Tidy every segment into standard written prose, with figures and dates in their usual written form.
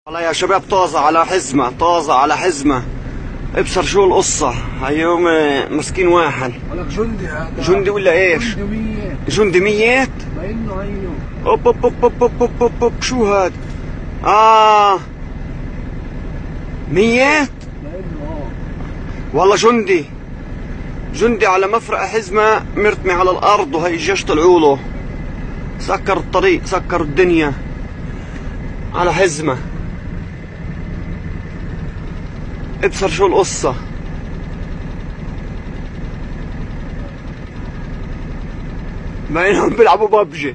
والله يا شباب طازة على حزمة، طازة على حزمة. ابصر شو القصة. هيوم مسكين واحد. ولك جندي هذا. جندي ولا ايش؟ جندي 100. جندي 100؟ باينه عينه. اوب اوب اوب اوب اوب اوب اوب شو هاد؟ 100؟ باينه والله جندي. جندي على مفرق حزمة مرتمي على الأرض، وهي الجيش طلعوا له. سكر الطريق، سكر الدنيا على حزمة. ابصر شو القصة. بينهم بيلعبوا ببجي.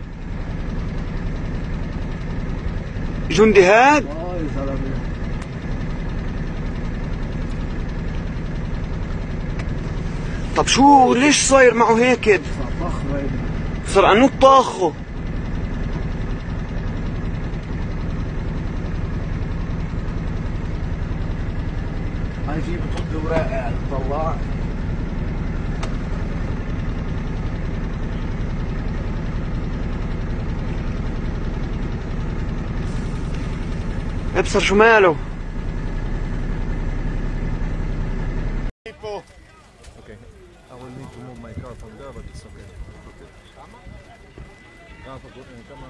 جندي هاد؟ يا زلمه. طب شو ليش صاير معه هيك كده؟ طخ باينه. صار انو طاخه. هاي في بطل وراقع طلع. ابصر شو ماله. Okay, I will need to move my car from there, but it's okay. تعرف كم